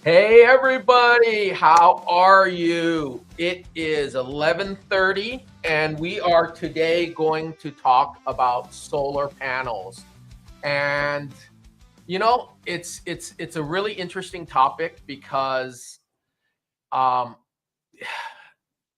Hey everybody, how are you? It is 11:30 and we are today going to talk about solar panels. And it's a really interesting topic because um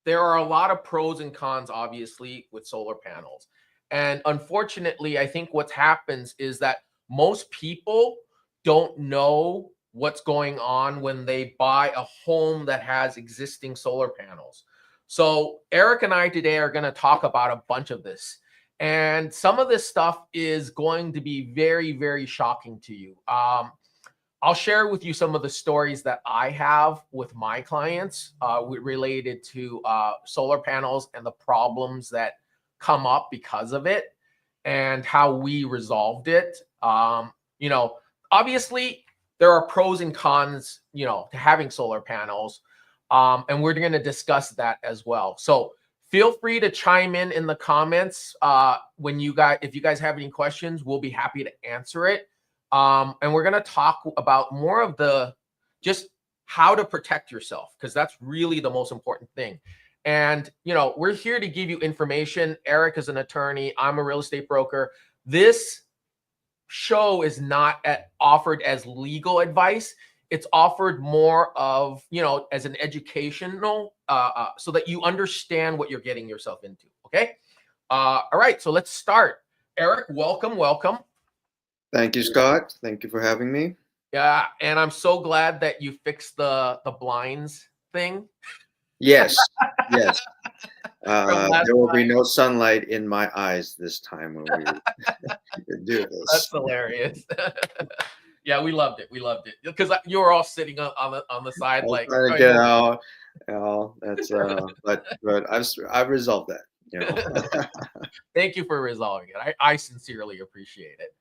there are a lot of pros and cons obviously with solar panels. And unfortunately, I think what happens is that most people don't know what's going on when they buy a home that has existing solar panels. So, Eric and I today are going to talk about a bunch of this. And some of this stuff is going to be very, very shocking to you. I'll share with you some of the stories that I have with my clients related to solar panels and the problems that come up because of it and how we resolved it. Obviously, there are pros and cons, to having solar panels. And we're going to discuss that as well. So feel free to chime in the comments if you guys have any questions, we'll be happy to answer it. And we're going to talk about more of just how to protect yourself, because that's really the most important thing. And, we're here to give you information. Eric is an attorney. I'm a real estate broker. This show is not offered as legal advice. It's offered more of, as an educational, so that you understand what you're getting yourself into. Okay. All right. So let's start. Eric, welcome. Thank you, Scott. Thank you for having me. Yeah, and I'm so glad that you fixed the blinds thing. Yes, yes. from last There will be time. no sunlight in my eyes this time when we do That's this. hilarious. Yeah, we loved it. We loved it because you were all sitting on the I side was like, trying to oh, get no. out. That's but I've resolved that. Thank you for resolving it. I sincerely appreciate it.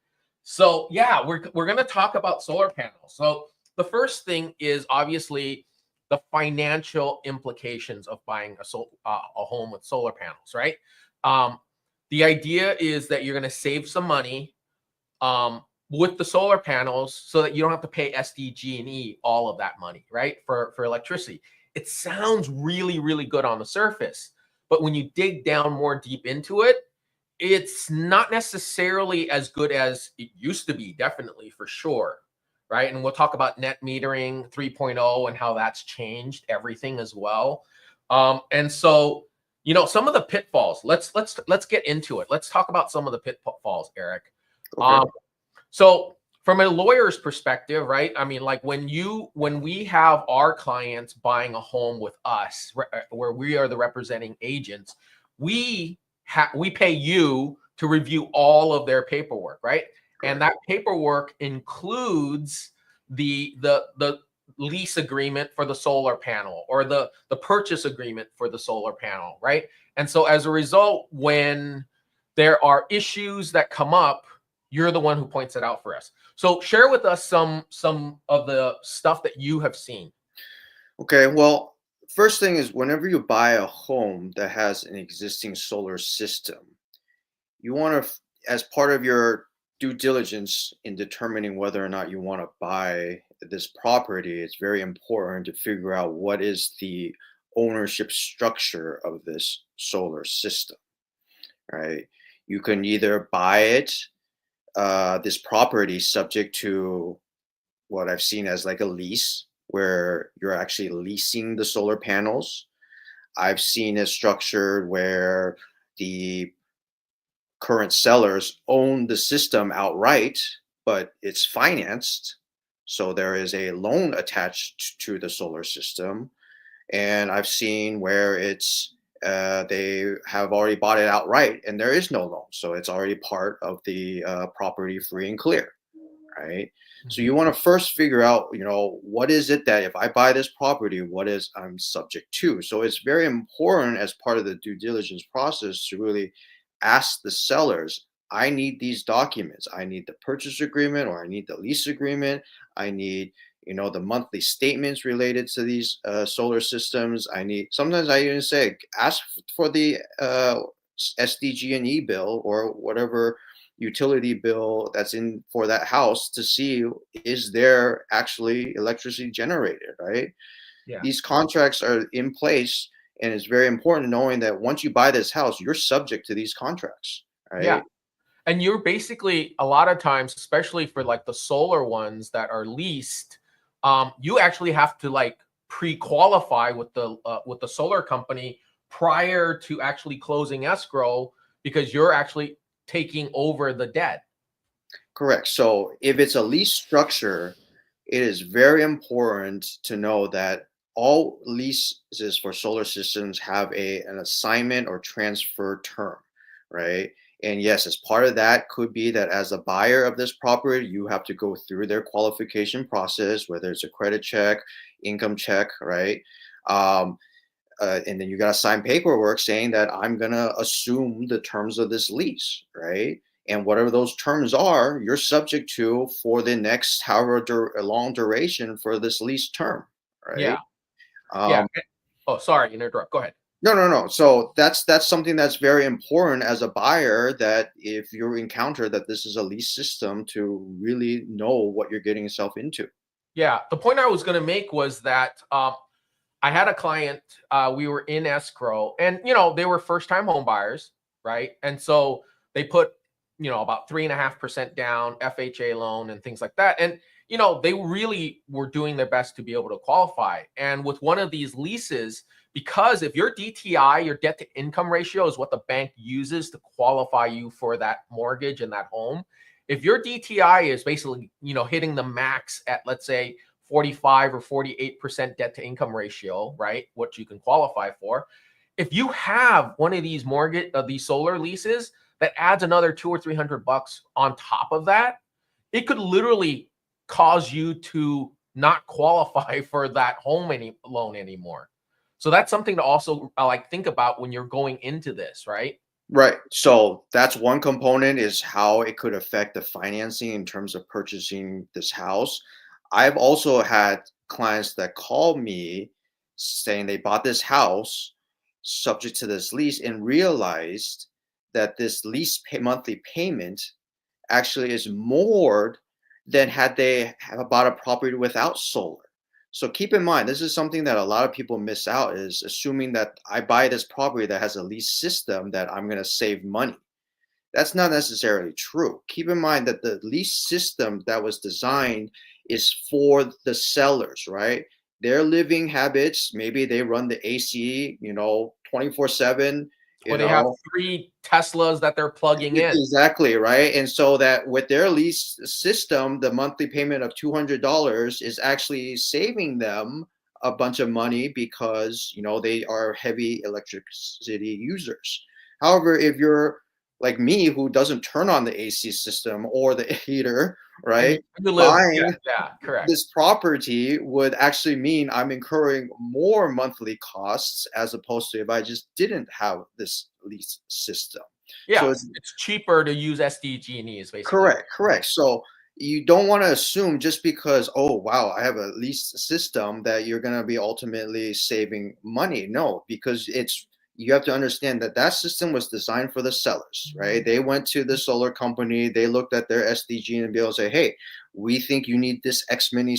So yeah, we're gonna talk about solar panels. So the first thing is obviously the financial implications of buying a home with solar panels, right? Um, the idea is that you're gonna save some money with the solar panels so that you don't have to pay SDG&E all of that money, right? For electricity. It sounds really, really good on the surface, but when you dig down more deep into it, it's not necessarily as good as it used to be, definitely for sure. Right. And we'll talk about net metering 3.0 and how that's changed everything as well. And so, some of the pitfalls, let's get into it. Let's talk about some of the pitfalls, Eric. Okay. Um, so from a lawyer's perspective, right? I mean, like when we have our clients buying a home with us, where we are the representing agents, we pay you to review all of their paperwork, right? And Correct. that paperwork includes the lease agreement for the solar panel or the purchase agreement for the solar panel, right? And so as a result, when there are issues that come up, you're the one who points it out for us. So share with us some of the stuff that you have seen. Okay. Well, first thing is whenever you buy a home that has an existing solar system, you want to, as part of your due diligence in determining whether or not you want to buy this property, it's very important to figure out what is the ownership structure of this solar system, right? You can either buy it, this property, subject to what I've seen as like a lease, where you're actually leasing the solar panels. I've seen it structured where the current sellers own the system outright, but it's financed. So there is a loan attached to the solar system. And I've seen where they have already bought it outright and there is no loan. So it's already part of the property free and clear, right? So Mhm. you want to first figure out, what is it that if I buy this property, what is I'm subject to? So it's very important as part of the due diligence process to really ask the sellers, I need these documents. I need the purchase agreement or I need the lease agreement. I need, the monthly statements related to these solar systems. Sometimes I even say, ask for the SDG&E bill or whatever utility bill that's in for that house to see, is there actually electricity generated, right? Yeah. These contracts are in place, and it's very important knowing that once you buy this house, you're subject to these contracts, Yeah. right? And you're basically a lot of times, especially for like the solar ones that are leased, you actually have to like pre-qualify with the solar company prior to actually closing escrow because you're actually taking over the debt. Correct. So if it's a lease structure, it is very important to know that all leases for solar systems have an assignment or transfer term, right? And yes, as part of that could be that as a buyer of this property, you have to go through their qualification process, whether it's a credit check, income check, right? Um, and then you got to sign paperwork saying that I'm going to assume the terms of this lease, right? And whatever those terms are, you're subject to for the next however long duration for this lease term, Yeah. right? Yeah. Um, Oh, sorry, interrupt. Go ahead. no, no, no. So that's something that's very important as a buyer. That if you encounter that this is a lease system, to really know what you're getting yourself into. Yeah. The point I was going to make was that I had a client, we were in escrow and, they were first time home buyers, right? And so they put, about 3.5% down, FHA loan and things like that. And, they really were doing their best to be able to qualify. And with one of these leases, because if your DTI, your debt to income ratio is what the bank uses to qualify you for that mortgage and that home. If your DTI is basically, hitting the max at, let's say, 45 or 48% debt to income ratio, right? What you can qualify for. if you have one of these mortgage, these solar leases that adds another 200 or 300 bucks on top of that, it could literally cause you to not qualify for that loan anymore. So that's something to also like think about when you're going into this, right? Right. So that's one component, is how it could affect the financing in terms of purchasing this house. I've also had clients that call me saying they bought this house subject to this lease and realized that this monthly payment actually is more than had they have bought a property without solar. So keep in mind, this is something that a lot of people miss out, is assuming that I buy this property that has a lease system that I'm going to save money. That's not necessarily true. Keep in mind that the lease system that was designed is for the sellers, right? Their living habits, maybe they run the AC, 24/7, you Or they have know, 3 Teslas that they're plugging in. Exactly, right? And so that with their lease system, the monthly payment of $200 is actually saving them a bunch of money because, they are heavy electricity users. However, if you're like me, who doesn't turn on the AC system or the heater, And you, right? you live, yeah, Buying yeah, correct. this property would actually mean I'm incurring more monthly costs as opposed to if I just didn't have this lease system. So Yeah, it's it's cheaper to use SDG&E is basically what correct, you're correct. saying. So you don't want to assume just because, oh, wow, I have a lease system, that you're going to be ultimately saving money. No, because you have to understand that that system was designed for the sellers, right? They went to the solar company, they looked at their SDG and be able to say, hey, we think you need this X many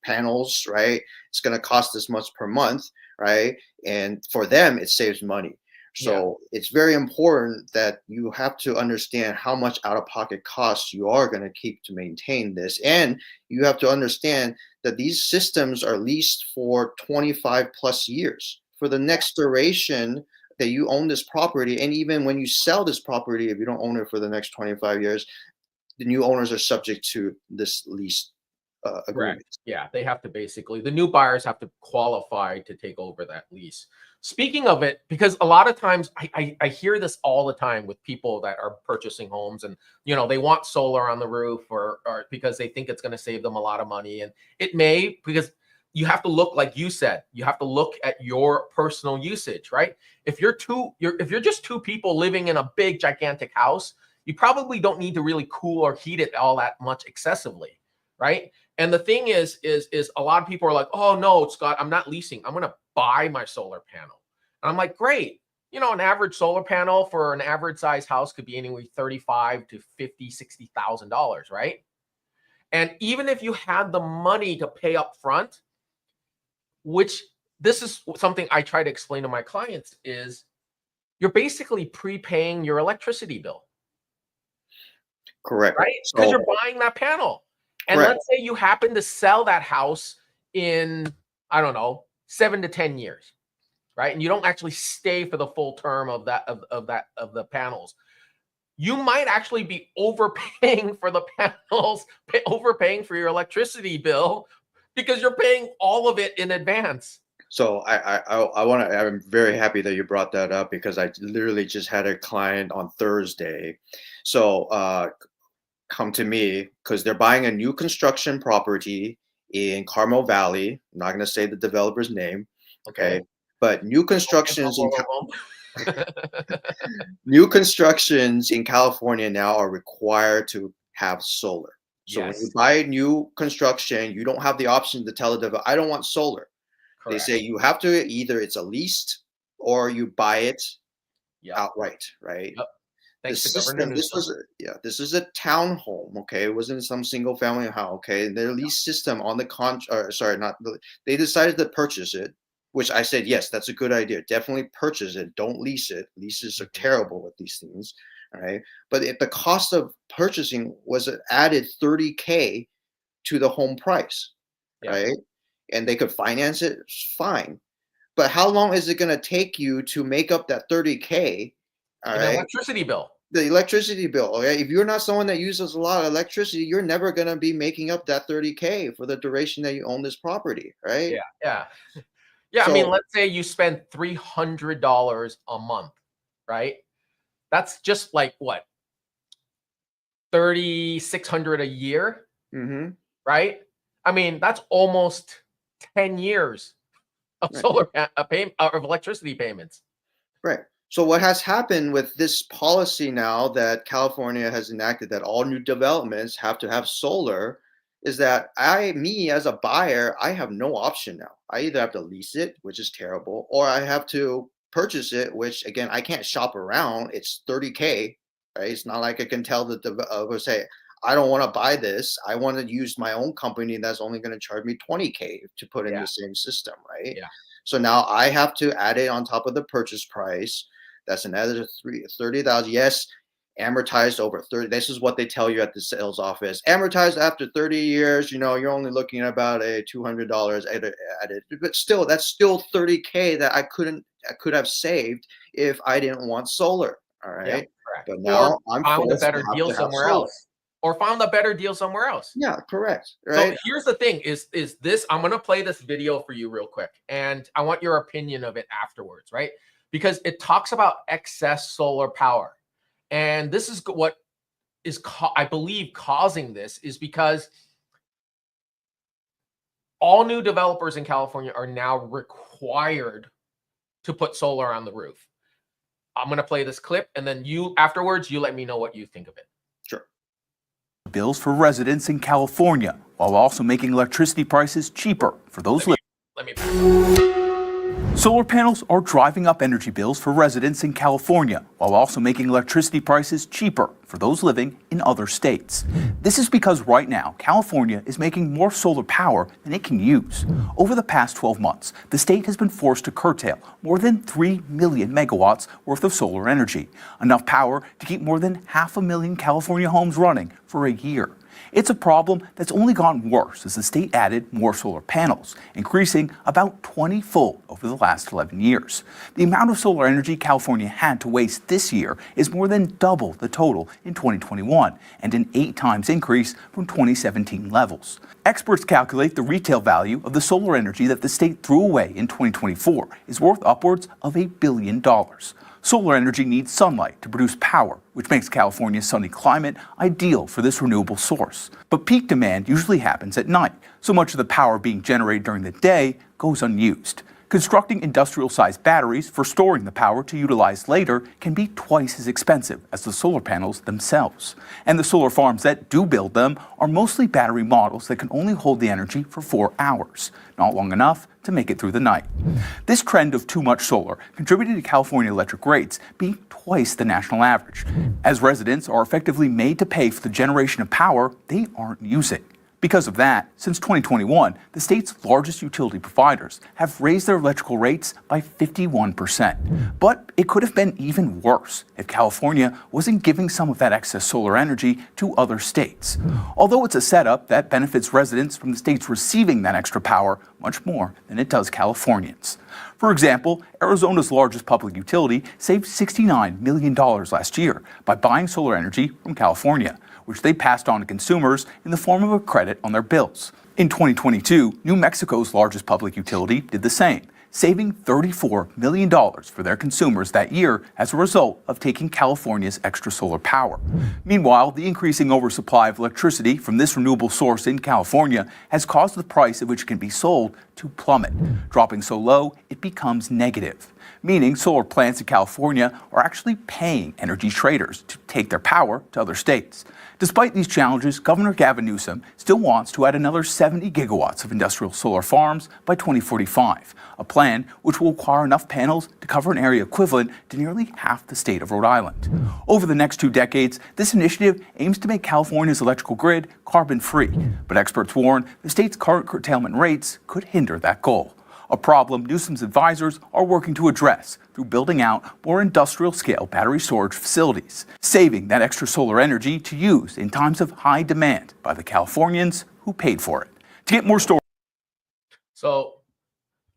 panels, right? It's going to cost this much per month, right? And for them, it saves money. Yeah, So it's very important that you have to understand how much out of pocket costs you are going to keep to maintain this. And you have to understand that these systems are leased for 25 plus years. For the yeah. next duration that you own this property, and even when you sell this property, if you don't own it for the next 25 years, the new owners are subject to this lease Correct. agreement. Yeah, they have to basically, the new buyers have to qualify to take over that lease. Speaking of it, because a lot of times I hear this all the time with people that are purchasing homes, and they want solar on the roof, or because they think it's going to save them a lot of money, and it may, because you have to look, like you said, you have to look at your personal usage, right? If you're just two people living in a big gigantic house, you probably don't need to really cool or heat it all that much excessively, right? And the thing is a lot of people are like, oh no, Scott, I'm not leasing. I'm gonna buy my solar panel. And I'm like, great. An average solar panel for an average size house could be anywhere 35 to 50, $60,000, right? And even if you had the money to pay up front, which this is something I try to explain to my clients, is you're basically prepaying your electricity bill, Correct. right? Because So, you're buying that panel. And correct. let's say you happen to sell that house in, I don't know, 7 to 10 years, right? And you don't actually stay for the full term of of the panels. You might actually be overpaying for the panels, overpaying for your electricity bill because you're paying all of it in advance. So I want to. I'm very happy that you brought that up because I literally just had a client on Thursday. So come to me because they're buying a new construction property in Carmel Valley. I'm not going to say the developer's name, Okay. okay? But And blah, blah, blah, blah. new constructions in California now are required to have solar. So when you Yes, buy new construction, you don't have the option to tell the developer, I don't want solar. They say correct. you have to either it's a leased or you buy it Yep. outright, right? Yep. The Thanks to Governor system, Newsom. this is a town home, okay? It wasn't some single family house, okay? Their lease system on the or sorry, not the, they decided to purchase it, which I said, yes, that's a good idea. Definitely purchase it. Don't lease it. Leases are Mhm. terrible with these things, all right? But if the cost of purchasing was added 30K to the home price, Yeah. right? And they could finance it, fine. But how long is it going to take you to make up that 30K? All An right. electricity bill. The electricity bill. Okay. If you're not someone that uses a lot of electricity, you're never going to be making up that 30K for the duration that you own this property. Right. Yeah. Yeah. Yeah, I mean, So, let's say you spend $300 a month, right? That's just like what, 3,600 a year, mhm, right? I mean, that's almost 10 years of right. of electricity payments. Right. So what has happened with this policy now that California has enacted that all new developments have to have solar is that me as a buyer, I have no option now. I either have to lease it, which is terrible, or I have to purchase it, which again, I can't shop around. It's 30K, right? It's not like I can tell the developer, say, I don't want to buy this. I want to use my own company that's only going to charge me 20K to put in Yeah, the same system, right? yeah, So now I have to add it on top of the purchase price. That's another 30,000. Yes, amortized over 30. This is what they tell you at the sales office. Amortized after 30 years, you're only looking at about a $200 added. But still, that's still 30K that I could have saved if I didn't want solar. All yeah, right. correct. But Or now I'm found a forced better deal to have somewhere solar. else. Or found a better deal somewhere else. Yeah, correct. So Right. here's the thing is this, I'm going to play this video for you real quick and I want your opinion of it afterwards, right? Because it talks about excess solar power. And this is what is I believe causing this is because all new developers in California are now required to put solar on the roof. I'm going to play this clip and then you afterwards you let me know what you think of it. Sure. Bills for residents in California, while also making electricity prices cheaper for those living. Let me back. Solar panels are driving up energy bills for residents in California, while also making electricity prices cheaper for those living in other states. This is because right now, California is making more solar power than it can use. Over the past 12 months, the state has been forced to curtail more than 3 million megawatts worth of solar energy, enough power to keep more than 500,000 California homes running for a year. It's a problem that's only gotten worse as the state added more solar panels, increasing about 20-fold over the last 11 years. The amount of solar energy California had to waste this year is more than double the total in 2021, and an 8 times increase from 2017 levels. Experts calculate the retail value of the solar energy that the state threw away in 2024 is worth upwards of $1 billion. Solar energy needs sunlight to produce power, which makes California's sunny climate ideal for this renewable source. But peak demand usually happens at night, so much of the power being generated during the day goes unused. Constructing industrial-sized batteries for storing the power to utilize later can be twice as expensive as the solar panels themselves. And the solar farms that do build them are mostly battery models that can only hold the energy for 4 hours, not long enough to make it through the night. This trend of too much solar contributed to California electric rates being twice the national average, as residents are effectively made to pay for the generation of power they aren't using. Because of that, since 2021, the state's largest utility providers have raised their electrical rates by 51%. But it could have been even worse if California wasn't giving some of that excess solar energy to other states. Although it's a setup that benefits residents from the states receiving that extra power much more than it does Californians. For example, Arizona's largest public utility saved $69 million last year by buying solar energy from California, which they passed on to consumers in the form of a credit on their bills. In 2022, New Mexico's largest public utility did the same, saving $34 million for their consumers that year as a result of taking California's extra solar power. Meanwhile, the increasing oversupply of electricity from this renewable source in California has caused the price at which it can be sold to plummet, dropping so low it becomes negative, meaning solar plants in California are actually paying energy traders to take their power to other states. Despite these challenges, Governor Gavin Newsom still wants to add another 70 gigawatts of industrial solar farms by 2045, a plan which will require enough panels to cover an area equivalent to nearly half the state of Rhode Island. Over the next 2 decades, this initiative aims to make California's electrical grid carbon-free, but experts warn the state's current curtailment rates could hinder that goal, a problem Newsom's advisors are working to address through building out more industrial-scale battery storage facilities, saving that extra solar energy to use in times of high demand by the Californians who paid for it. To get more storage. So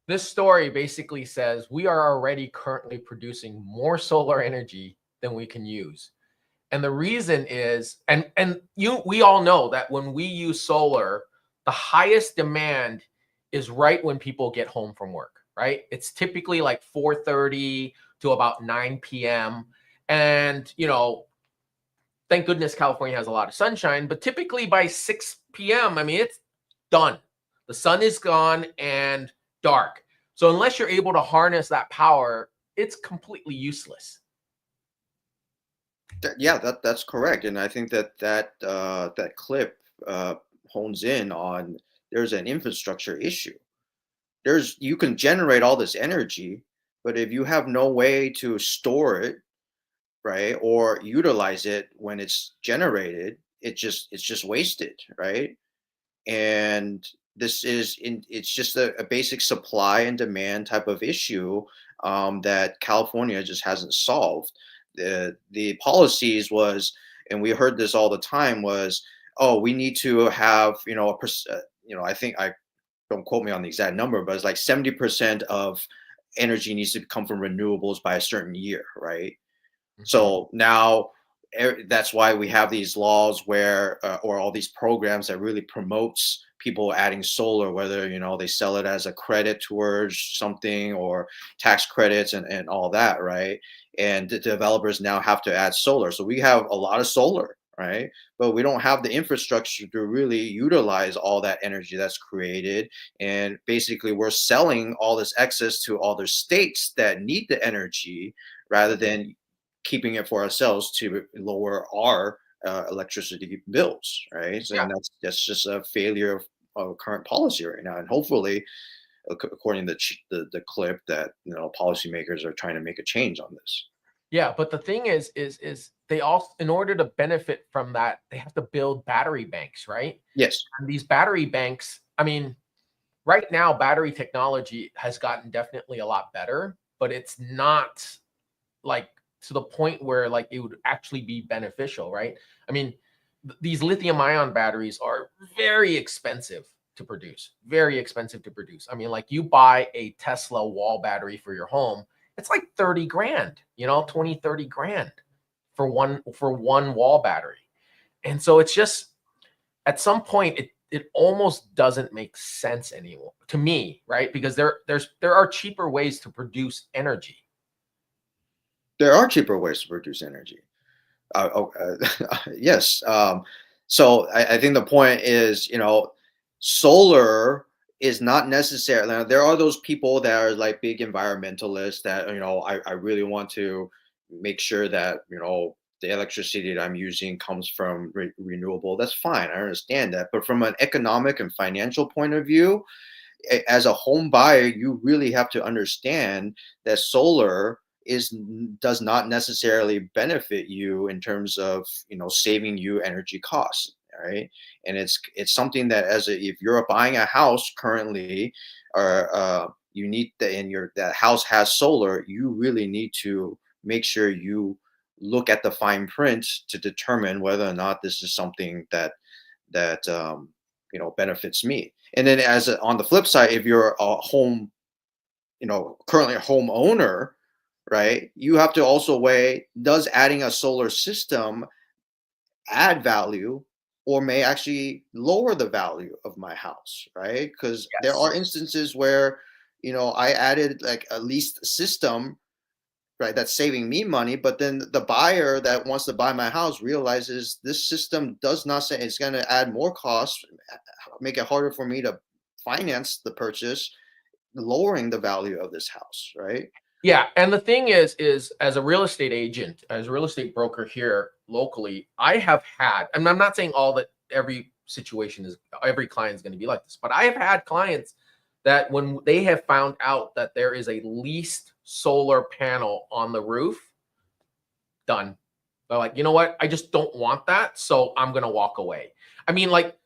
this story basically says we are already currently producing more solar energy than we can use. And the reason is, we all know that when we use solar, the highest demand is right when people get home from work, right? It's typically like 4:30 to about 9 p.m. And, thank goodness California has a lot of sunshine, but typically by 6 p.m., I mean, it's done. The sun is gone and dark. So unless you're able to harness that power, it's completely useless. Yeah, that's correct, and I think that clip hones in on there's an infrastructure issue. You can generate all this energy, but if you have no way to store it, right, or utilize it when it's generated, it's just wasted, right? And it's just a basic supply and demand type of issue that California just hasn't solved. The policies was, and we heard this all the time, was, oh, we need to have, I think, I don't quote me on the exact number, but it's like 70% of energy needs to come from renewables by a certain year, right? So now that's why we have these laws where, or all these programs that really promotes people adding solar, whether, they sell it as a credit towards something or tax credits and all that, right? And the developers now have to add solar. So we have a lot of solar, right? But we don't have the infrastructure to really utilize all that energy that's created. And basically, we're selling all this excess to other states that need the energy rather than keeping it for ourselves to lower our electricity bills, right? So, Yeah. and that's just a failure of current policy right now. And hopefully, according to the clip, that policymakers are trying to make a change on this. Yeah, but the thing is they all, in order to benefit from that, they have to build battery banks, right? Yes. And these battery banks, I mean, right now battery technology has gotten definitely a lot better, but it's not like to the point where like it would actually be beneficial, right? I mean, these lithium ion batteries are very expensive to produce, very expensive to produce. I mean, like you buy a Tesla wall battery for your home, it's like 30 grand, 20, 30 grand for one wall battery. And so it's just at some point it almost doesn't make sense anymore to me, right? Because there are cheaper ways to produce energy. There are cheaper ways to produce energy. Yes. So I think the point is, solar is not necessarily. Now, there are those people that are like big environmentalists that, I really want to make sure that, the electricity that I'm using comes from renewable. That's fine. I understand that. But from an economic and financial point of view, as a home buyer, you really have to understand that solar does not necessarily benefit you in terms of saving you energy costs, right? And it's something that if you're buying a house currently, or you need that house has solar, you really need to make sure you look at the fine print to determine whether or not this is something that benefits me. And then on the flip side, if you're a home, currently a homeowner, right, you have to also weigh, does adding a solar system add value or may actually lower the value of my house, right? Because there Yes. are instances where, I added like a leased system, right, that's saving me money, but then the buyer that wants to buy my house realizes this system does not say, it's going to add more costs, make it harder for me to finance the purchase, lowering the value of this house, right? Yeah, and the thing is as a real estate agent, as a real estate broker here locally, I have had, and I'm not saying every situation is every client is going to be like this, but I have had clients that when they have found out that there is a leased solar panel on the roof, done. They're like, you know what? I just don't want that, so I'm going to walk away. I mean, like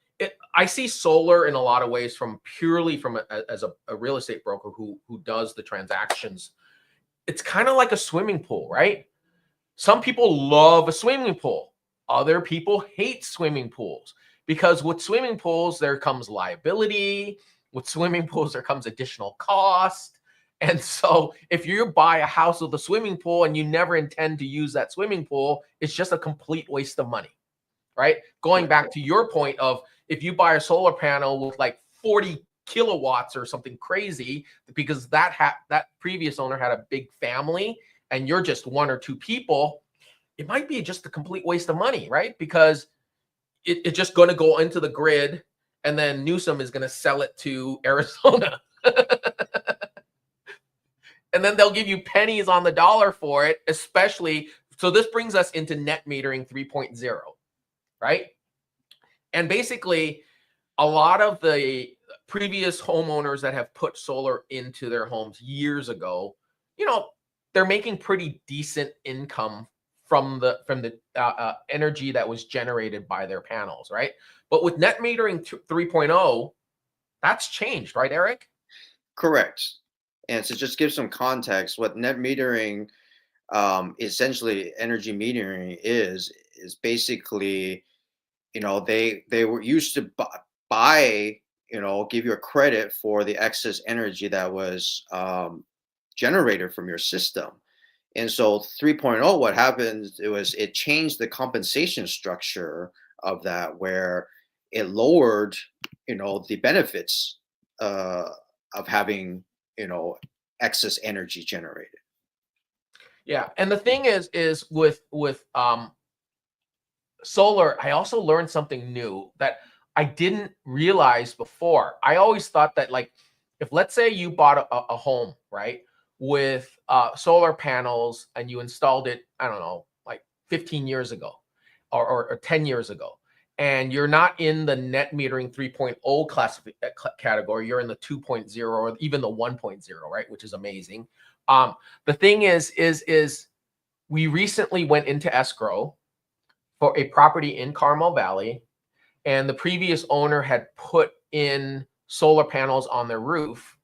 I see solar in a lot of ways purely from as a real estate broker who does the transactions. It's kind of like a swimming pool, right? Some people love a swimming pool. Other people hate swimming pools because with swimming pools, there comes liability. With swimming pools, there comes additional cost. And so if you buy a house with a swimming pool and you never intend to use that swimming pool, it's just a complete waste of money, right? Going back to your point of if you buy a solar panel with like 40 kilowatts or something crazy, because that previous owner had a big family and you're just one or two people, it might be just a complete waste of money, right? Because it's just going to go into the grid, and then Newsom is going to sell it to Arizona. And then they'll give you pennies on the dollar for it, especially. So this brings us into net metering 3.0, right? And basically, a lot of the previous homeowners that have put solar into their homes years ago, they're making pretty decent income from the energy that was generated by their panels, right? But with net metering 3.0, that's changed, right, Eric? Correct. And to just give some context, what net metering, essentially energy metering is basically, they were used to buy, give you a credit for the excess energy that was generated from your system. And so 3.0, what happened, it changed the compensation structure of that, where it lowered, the benefits of having, excess energy generated. Yeah. And the thing is with solar, I also learned something new that I didn't realize before. I always thought that, like, if let's say you bought a home, right, with solar panels, and you installed it, I don't know, like 15 years ago or 10 years ago, and you're not in the net metering 3.0 category, you're in the 2.0 or even the 1.0, right, which is amazing. The thing is we recently went into escrow for a property in Carmel Valley, and the previous owner had put in solar panels on their roof.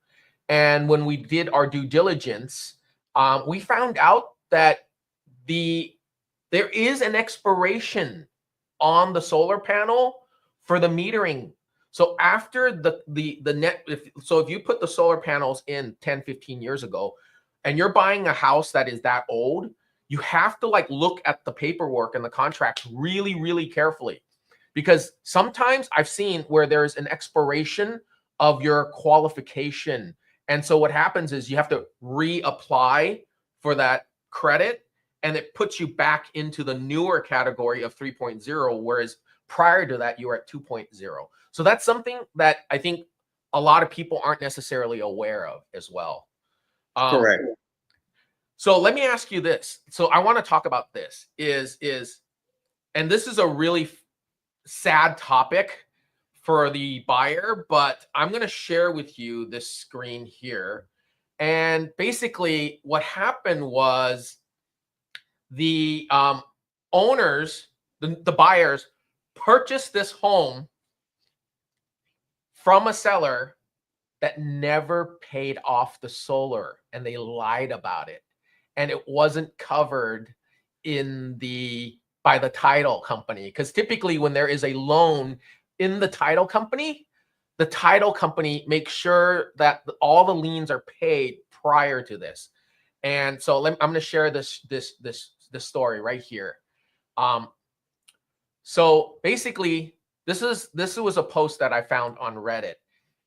And when we did our due diligence, we found out that there is an expiration on the solar panel for the metering. So after the net, if you put the solar panels in 10, 15 years ago, and you're buying a house that is that old, you have to look at the paperwork and the contracts really, really carefully, because sometimes I've seen where there's an expiration of your qualification. And so what happens is you have to reapply for that credit, and it puts you back into the newer category of 3.0, whereas prior to that, you were at 2.0. So that's something that I think a lot of people aren't necessarily aware of as well. Correct. So let me ask you this. So I want to talk about this and this is a really sad topic for the buyer, but I'm going to share with you this screen here. And basically what happened was the owners, the buyers, purchased this home from a seller that never paid off the solar, and they lied about it. And it wasn't covered by the title company, because typically when there is a loan in the title company makes sure that all the liens are paid prior to this. And so I'm going to share this story right here. So basically, this was a post that I found on Reddit,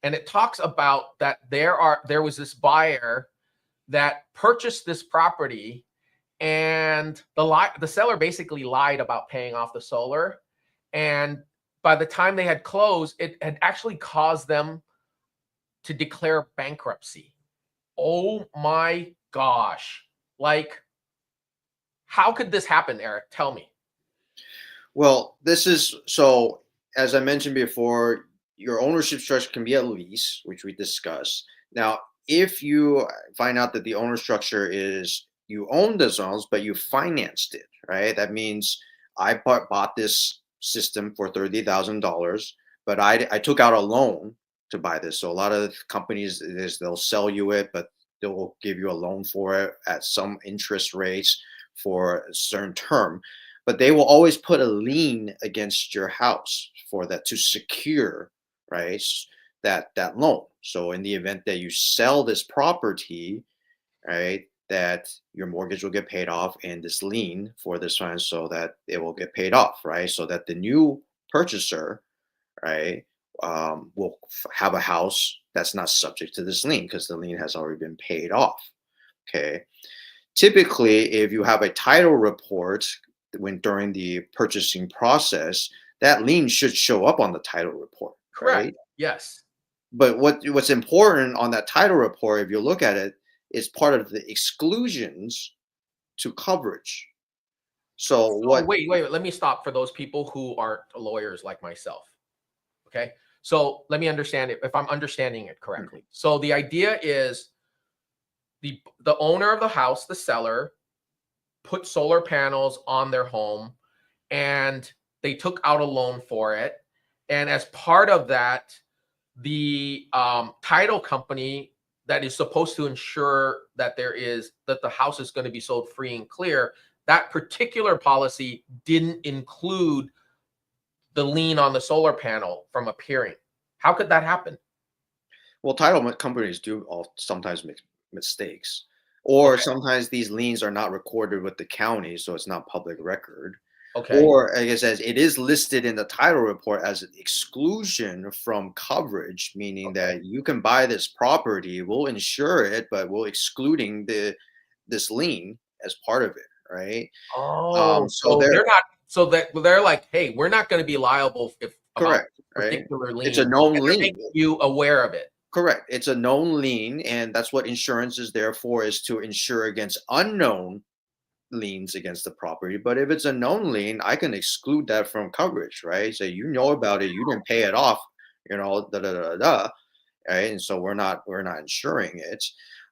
and it talks about that there was this buyer that purchased this property, and the seller basically lied about paying off the solar. And by the time they had closed, it had actually caused them to declare bankruptcy. Oh my gosh. How could this happen, Eric? Tell me. Well, so as I mentioned before, your ownership structure can be a lease, which we discussed. Now, if you find out that the owner structure is you own the zones, but you financed it, right? That means I bought this system for $30,000, but I took out a loan to buy this. So a lot of companies, they'll sell you it, but they will give you a loan for it at some interest rates for a certain term. But they will always put a lien against your house for that, to secure, right, that loan. So in the event that you sell this property, right, that your mortgage will get paid off, and this lien for this one, so that it will get paid off, right, so that the new purchaser, right, will have a house that's not subject to this lien because the lien has already been paid off. Okay. Typically, if you have a title report when during the purchasing process, that lien should show up on the title report, Correct. right? Yes. But what's important on that title report, if you look at it, is part of the exclusions to coverage. So So what? wait. Let me stop for those people who aren't lawyers like myself. Okay. So let me understand it if I'm understanding it correctly. So the idea is the owner of the house, the seller, put solar panels on their home and they took out a loan for it. And as part of that, the title company that is supposed to ensure that the house is going to be sold free and clear, that particular policy didn't include the lien on the solar panel from appearing. How could that happen? Well, title companies do sometimes make mistakes, or Okay. sometimes these liens are not recorded with the county, so it's not public record. Okay. Or, like I said, it is listed in the title report as an exclusion from coverage, meaning Okay. that you can buy this property, we'll insure it, but we're excluding this lien as part of it, right? Oh, So so they're they're like, hey, we're not going to be liable if about correct, this right? particular It's a lien, known and they're lien. making you aware of it. Correct. It's a known lien, and that's what insurance is there for, is to insure against unknown liens against the property. But if it's a known lien, I can exclude that from coverage, right? So you know about it, you didn't pay it off, da da da da, right? And so we're not insuring it.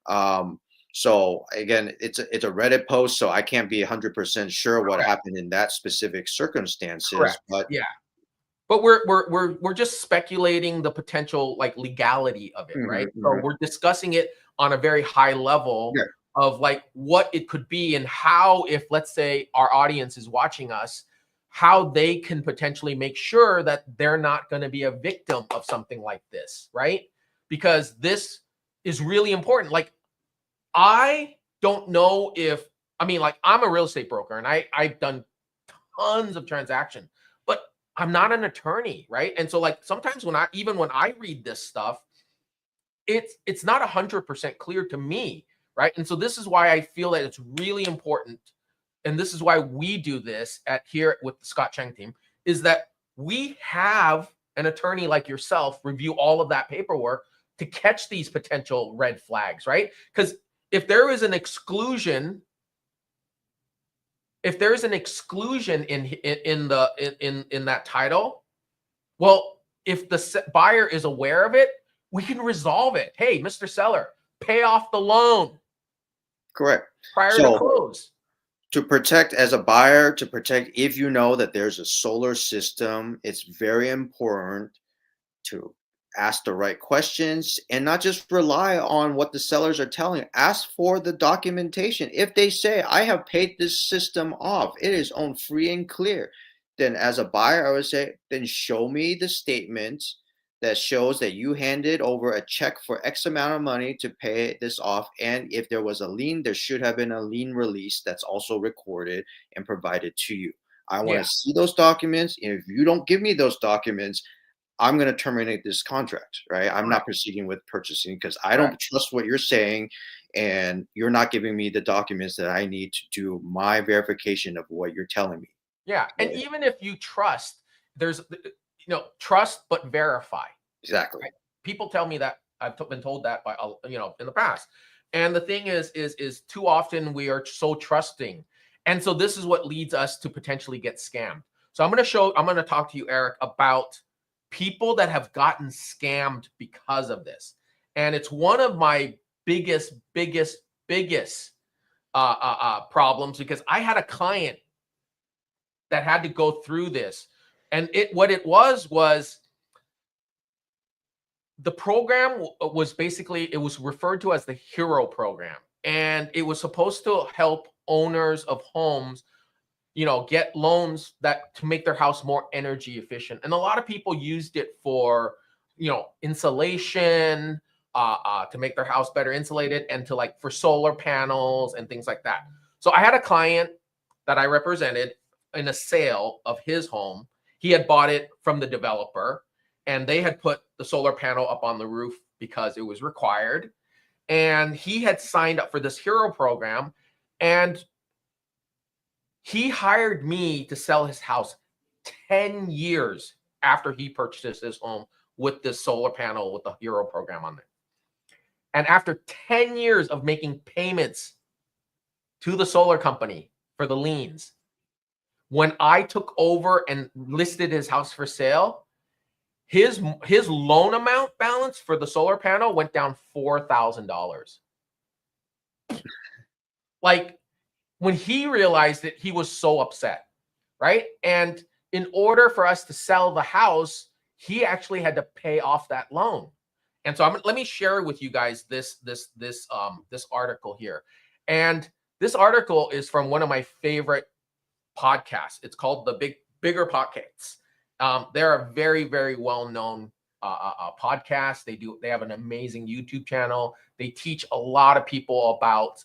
Um, so again, it's a Reddit post, so I can't be 100% sure what Correct. happened in that specific circumstances, Correct. but Yeah. But we're just speculating the potential like legality of it, right? mhm, So mhm. we're discussing it on a very high level Yeah, of like what it could be and how, if let's say our audience is watching us, how they can potentially make sure that they're not going to be a victim of something like this, right? Because this is really important. Like I don't know if I mean like I'm a real estate broker and I've done tons of transactions, but I'm not an attorney, right? And so like sometimes when I read this stuff, it's not 100% clear to me, right? And so this is why I feel that it's really important, and this is why we do this at here with the Scott Chang team, is that we have an attorney like yourself review all of that paperwork to catch these potential red flags, right? Because if there is an exclusion if there's an exclusion in that title, well, if the buyer is aware of it, we can resolve it. Hey, Mr. Seller, pay off the loan correct. prior to So close. to protect as a buyer, to protect if you know that there's a solar system, it's very important to ask the right questions and not just rely on what the sellers are telling you. Ask for the documentation. If they say, I have paid this system off, it is on free and clear, then as a buyer, I would say, then show me the statement that shows that you handed over a check for X amount of money to pay this off. And if there was a lien, there should have been a lien release that's also recorded and provided to you. I want Yeah, to see those documents. And if you don't give me those documents, I'm going to terminate this contract, right? I'm not correct, proceeding with purchasing because I correct. don't trust what you're saying. And you're not giving me the documents that I need to do my verification of what you're telling me. Yeah, and Right? even if you trust, there's trust but verify. Exactly. Right? People tell me that been told that by in the past. And the thing is too often we are so trusting. And so this is what leads us to potentially get scammed. So I'm going to talk to you, Eric, about people that have gotten scammed because of this. And it's one of my biggest problems because I had a client that had to go through this. And what it was the program was basically, it was referred to as the Hero Program, and it was supposed to help owners of homes, get loans that to make their house more energy efficient. And a lot of people used it for, insulation, to make their house better insulated, and to like for solar panels and things like that. So I had a client that I represented in a sale of his home. He had bought it from the developer and they had put the solar panel up on the roof because it was required. And he had signed up for this hero program, and he hired me to sell his house 10 years after he purchased his home with this solar panel with the hero program on it. And after 10 years of making payments to the solar company for the liens, when I took over and listed his house for sale, his loan amount balance for the solar panel went down $4,000. Like, when he realized it, he was so upset, right? And in order for us to sell the house, he actually had to pay off that loan. And so let me share with you guys this article here. And this article is from one of my favorite podcasts. It's called the Bigger Podcasts. They're a very, very well-known podcast. They have an amazing YouTube channel. They teach a lot of people about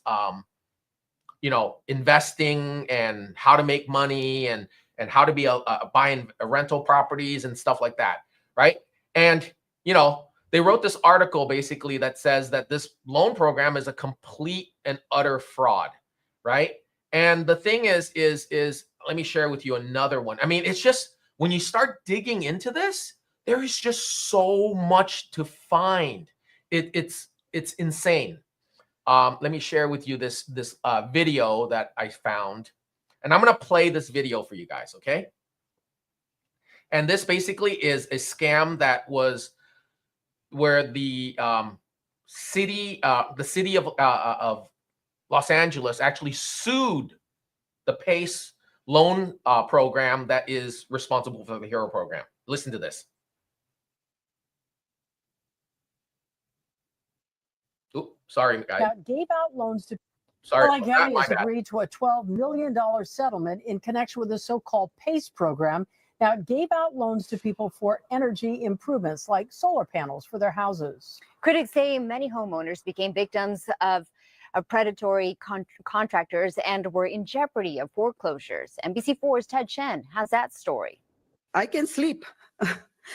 investing and how to make money and how to be buying rental properties and stuff like that, right? And they wrote this article basically that says that this loan program is a complete and utter fraud, right? And the thing is let me share with you another one. I mean, it's just, when you start digging into this, there is just so much to find. It's insane. Let me share with you this video that I found, and I'm going to play this video for you guys, okay? And this basically is a scam that was where the city of Los Angeles actually sued the PACE loan program that is responsible for the hero program. Listen to this. Oops, sorry, guys. Now, gave out loans to. Sorry, LA County has agreed to a $12 million settlement in connection with the so-called PACE program. Now, it gave out loans to people for energy improvements like solar panels for their houses. Critics say many homeowners became victims of predatory contractors and were in jeopardy of foreclosures. NBC4's Ted Chen has that story. I can sleep.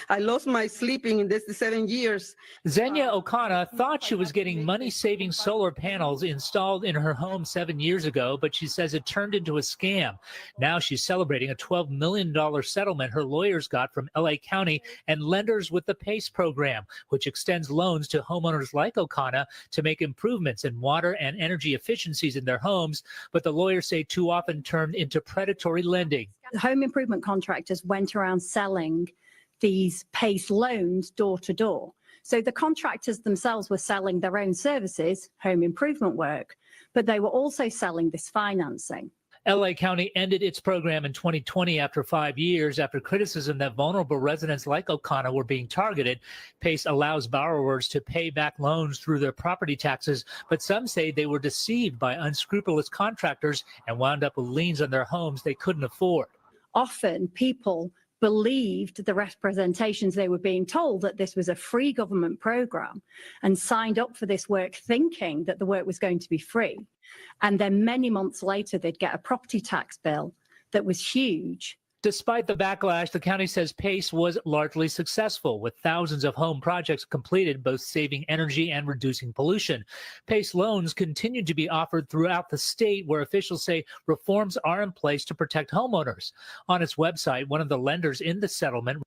I lost my sleeping in this 7 years. Xenia Okana thought she was getting money-saving solar panels installed in her home 7 years ago, but she says it turned into a scam. Now she's celebrating a $12 million settlement her lawyers got from LA County and lenders with the PACE program, which extends loans to homeowners like Okana to make improvements in water and energy efficiencies in their homes, but the lawyers say too often turned into predatory lending. Home improvement contractors went around selling these PACE loans door to door. So the contractors themselves were selling their own services, home improvement work, but they were also selling this financing. LA County ended its program in 2020 after 5 years after criticism that vulnerable residents like Okana were being targeted. PACE allows borrowers to pay back loans through their property taxes, but some say they were deceived by unscrupulous contractors and wound up with liens on their homes they couldn't afford. Often people believed the representations they were being told that this was a free government program and signed up for this work thinking that the work was going to be free. And then many months later, they'd get a property tax bill that was huge. Despite the backlash, the county says PACE was largely successful, with thousands of home projects completed, both saving energy and reducing pollution. PACE loans continue to be offered throughout the state, where officials say reforms are in place to protect homeowners. On its website, one of the lenders in the settlement.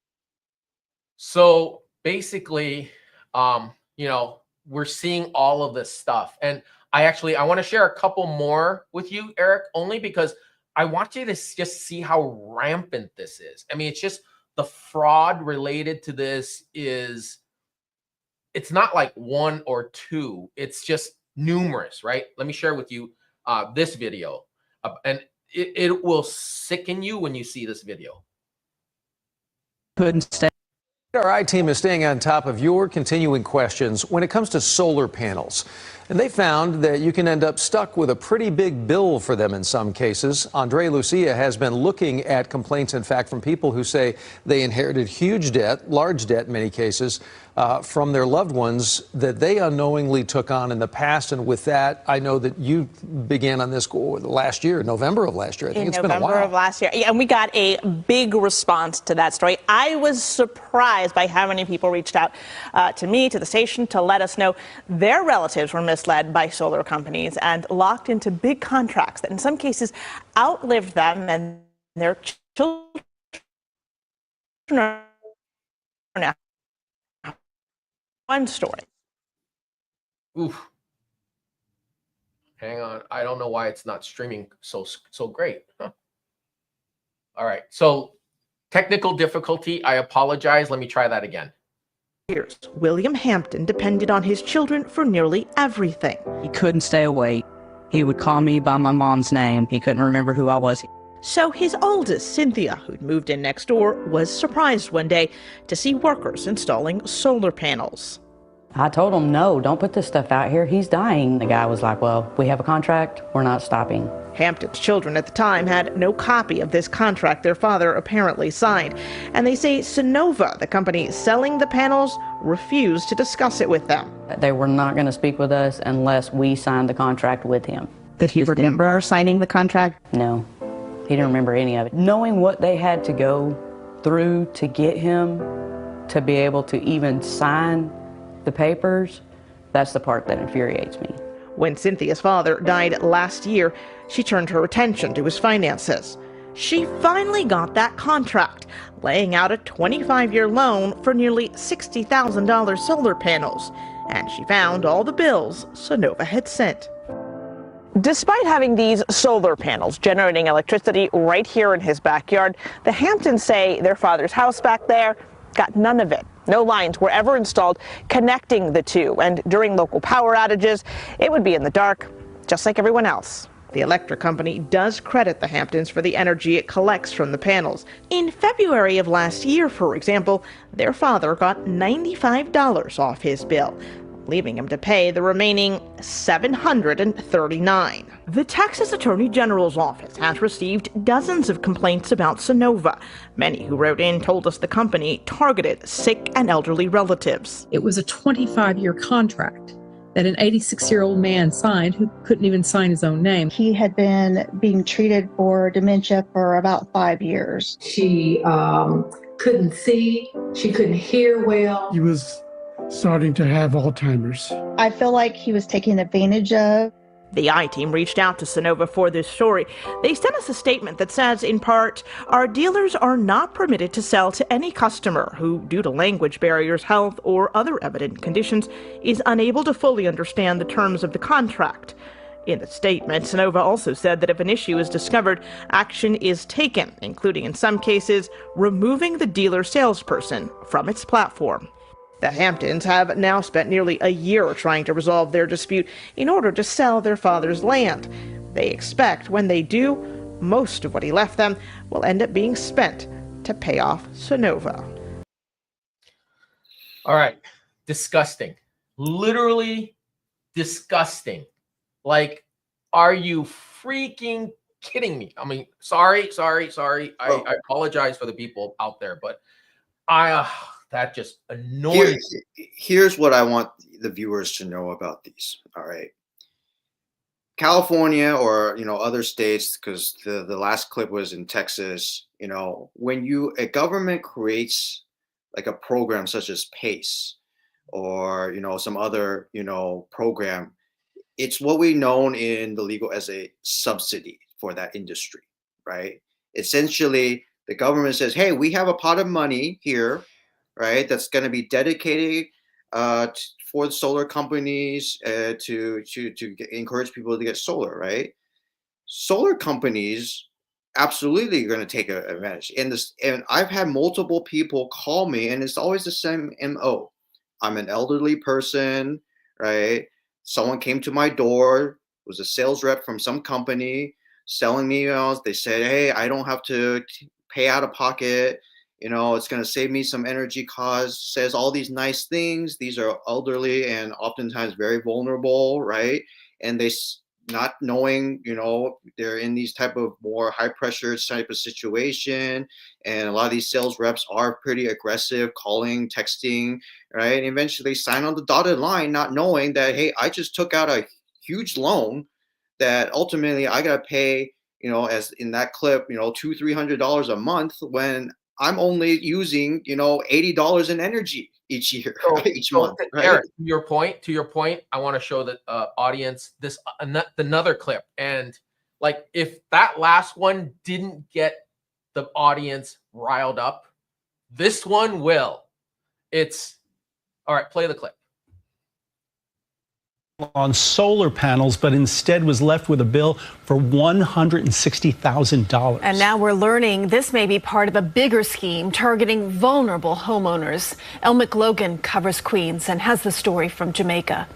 So basically, we're seeing all of this stuff. And I want to share a couple more with you, Eric, only because I want you to just see how rampant this is. I mean, it's just the fraud related to this it's not like one or two. It's just numerous, right? Let me share with you this video. And it will sicken you when you see this video. Couldn't stay. Our I-team is staying on top of your continuing questions when it comes to solar panels. And they found that you can end up stuck with a pretty big bill for them in some cases. Andre Lucia has been looking at complaints, in fact, from people who say they inherited huge debt, large debt in many cases, from their loved ones that they unknowingly took on in the past. And with that, I know that you began on this last year, November of last year. I think it's been a while. November of last year. Yeah, and we got a big response to that story. I was surprised by how many people reached out to me, to the station, to let us know their relatives were misled by solar companies and locked into big contracts that in some cases outlived them and their children are now. One story. Oof. Hang on. I don't know why it's not streaming so great. Huh. All right. So technical difficulty. I apologize. Let me try that again. Years, William Hampton depended on his children for nearly everything. He couldn't stay awake. He would call me by my mom's name. He couldn't remember who I was. So his oldest, Cynthia, who'd moved in next door, was surprised one day to see workers installing solar panels. I told him, no, don't put this stuff out here. He's dying. The guy was like, well, we have a contract. We're not stopping. Hampton's children at the time had no copy of this contract their father apparently signed. And they say Sonova, the company selling the panels, refused to discuss it with them. They were not going to speak with us unless we signed the contract with him. Did he remember signing the contract? No, he didn't remember any of it. Knowing what they had to go through to get him to be able to even sign the papers, that's the part that infuriates me. When Cynthia's father died last year, she turned her attention to his finances. She finally got that contract, laying out a 25-year loan for nearly $60,000 solar panels, and she found all the bills Sonova had sent. Despite having these solar panels generating electricity right here in his backyard, the Hamptons say their father's house back there got none of it. No lines were ever installed connecting the two, and during local power outages, it would be in the dark, just like everyone else. The electric company does credit the Hamptons for the energy it collects from the panels. In February of last year, for example, their father got $95 off his bill, leaving him to pay the remaining $739. The Texas Attorney General's office has received dozens of complaints about Sonova. Many who wrote in told us the company targeted sick and elderly relatives. It was a 25-year contract that an 86-year-old man signed who couldn't even sign his own name. He had been being treated for dementia for about 5 years. She couldn't see, she couldn't hear well. He was starting to have Alzheimer's. I feel like he was taken advantage of. The I-Team reached out to Sonova for this story. They sent us a statement that says, in part, our dealers are not permitted to sell to any customer who, due to language barriers, health, or other evident conditions, is unable to fully understand the terms of the contract. In the statement, Sonova also said that if an issue is discovered, action is taken, including in some cases, removing the dealer salesperson from its platform. The Hamptons have now spent nearly a year trying to resolve their dispute in order to sell their father's land. They expect when they do, most of what he left them will end up being spent to pay off Sonova. All right. Disgusting. Literally disgusting. Like, are you freaking kidding me? I mean, sorry. I apologize for the people out there, but that just annoys me. Here's what I want the viewers to know about these. All right. California or, other states, because the last clip was in Texas, when a government creates like a program such as PACE or, some other, program, it's what we known in the legal as a subsidy for that industry, right? Essentially, the government says, hey, we have a pot of money here, right, that's going to be dedicated for the solar companies to encourage people to get solar, right? Solar companies absolutely are going to take advantage. And I've had multiple people call me, and it's always the same MO. I'm an elderly person, right? Someone came to my door, was a sales rep from some company selling me, they said, hey, I don't have to pay out of pocket. It's going to save me some energy costs, says all these nice things. These are elderly and oftentimes very vulnerable, right? And not knowing, they're in these type of more high pressure type of situation. And a lot of these sales reps are pretty aggressive, calling, texting, right? And eventually sign on the dotted line, not knowing that, hey, I just took out a huge loan that ultimately I got to pay, as in that clip, $200-300 a month when I'm only using, $80 in energy each year, each month. Right? Eric, to your point, I want to show the audience this another clip, and like if that last one didn't get the audience riled up, this one will. It's all right. Play the clip. On solar panels, but instead was left with a bill for $160,000. And now we're learning this may be part of a bigger scheme targeting vulnerable homeowners. Elle McLogan covers Queens and has the story from Jamaica.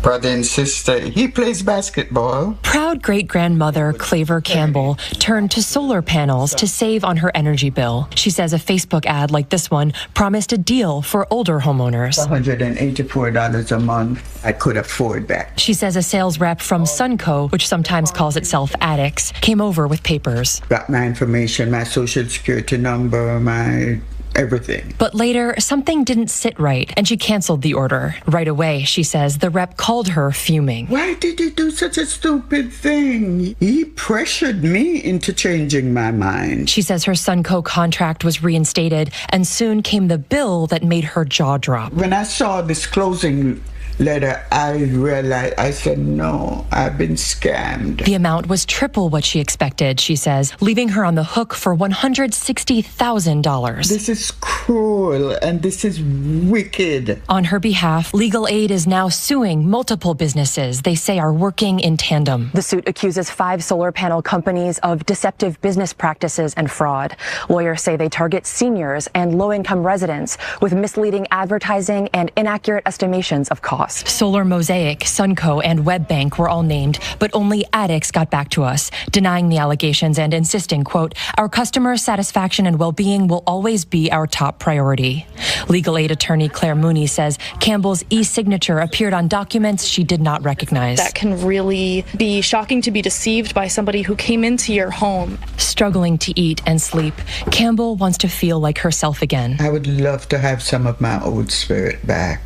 Brother and sister, he plays basketball. Proud great-grandmother Claver Campbell turned to solar panels to save on her energy bill. She says a Facebook ad like this one promised a deal for older homeowners. $184 a month. I could afford that. She says a sales rep from Sunco, which sometimes calls itself Addicts, came over with papers. Got my information, my social security number, my everything. But later, something didn't sit right, and she canceled the order. Right away, she says, the rep called her fuming. Why did he do such a stupid thing? He pressured me into changing my mind. She says her Sunco contract was reinstated, and soon came the bill that made her jaw drop. When I saw this closing letter, I realized, I said, no, I've been scammed. The amount was triple what she expected, she says, leaving her on the hook for $160,000. This is cruel and this is wicked. On her behalf, Legal Aid is now suing multiple businesses they say are working in tandem. The suit accuses 5 solar panel companies of deceptive business practices and fraud. Lawyers say they target seniors and low-income residents with misleading advertising and inaccurate estimations of costs. Solar Mosaic, Sunco, and WebBank were all named, but only Addicts got back to us, denying the allegations and insisting, quote, our customer satisfaction and well-being will always be our top priority. Legal Aid attorney Claire Mooney says Campbell's e-signature appeared on documents she did not recognize. That can really be shocking to be deceived by somebody who came into your home. Struggling to eat and sleep, Campbell wants to feel like herself again. I would love to have some of my old spirit back.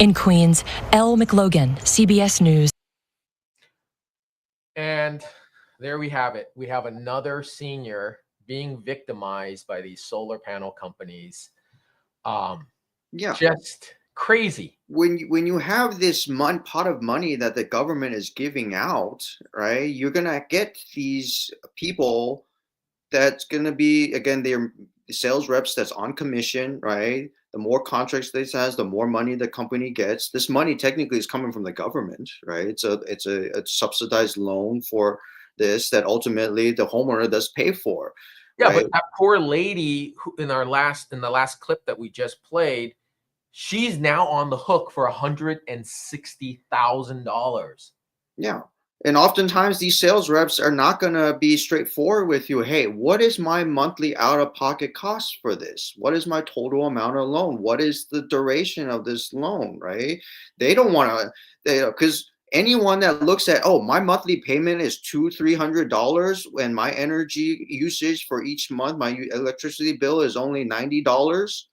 In Queens, Elle McLogan, CBS News. And there we have it. We have another senior being victimized by these solar panel companies. Just crazy. When you have this pot of money that the government is giving out, right, you're going to get these people that's going to be, again, they're sales reps that's on commission, right? The more contracts they has, the more money the company gets. This money technically is coming from the government, right? It's a subsidized loan for this that ultimately the homeowner does pay for. Yeah, right? but that poor lady who in the last clip that we just played, she's now on the hook for $160,000. Yeah. And oftentimes these sales reps are not going to be straightforward with you. Hey, what is my monthly out-of-pocket cost for this? What is my total amount of loan? What is the duration of this loan, right? They don't want to, because anyone that looks at, oh, my monthly payment is $200-300 and my energy usage for each month, my electricity bill is only $90.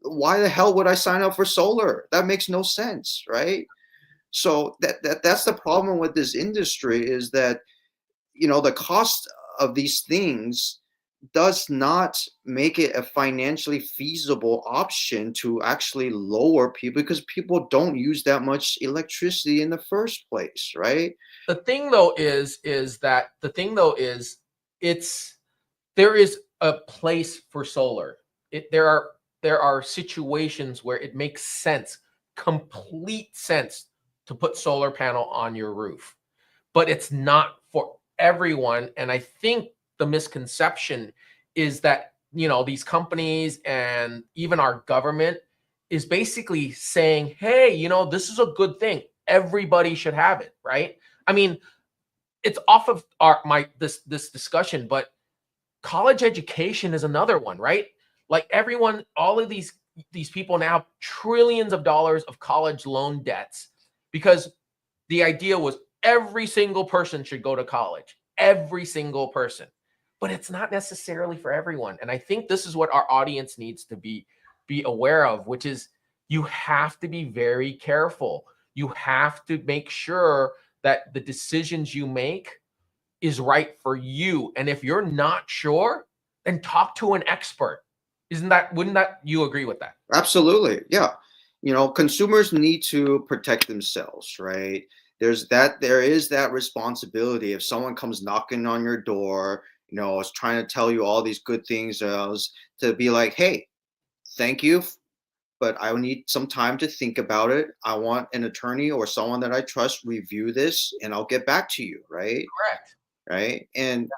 Why the hell would I sign up for solar? That makes no sense, right? So that's the problem with this industry is that, the cost of these things does not make it a financially feasible option to actually lower people because people don't use that much electricity in the first place, right? The thing though is there is a place for solar. There are situations where it makes sense, complete sense, to put solar panel on your roof, but it's not for everyone. And I think the misconception is that, these companies and even our government is basically saying, hey, this is a good thing. Everybody should have it, right? I mean, it's off of this discussion, but college education is another one, right? Like everyone, all of these people now have trillions of dollars of college loan debts because the idea was every single person should go to college, every single person. But it's not necessarily for everyone. And I think this is what our audience needs to be aware of, which is you have to be very careful. You have to make sure that the decisions you make is right for you. And if you're not sure, then talk to an expert. Wouldn't that you agree with that? Absolutely. Yeah. Consumers need to protect themselves, right? There is that responsibility. If someone comes knocking on your door, is trying to tell you all these good things, to be like, hey, thank you, but I need some time to think about it. I want an attorney or someone that I trust review this, and I'll get back to you, right? Correct. Right. And,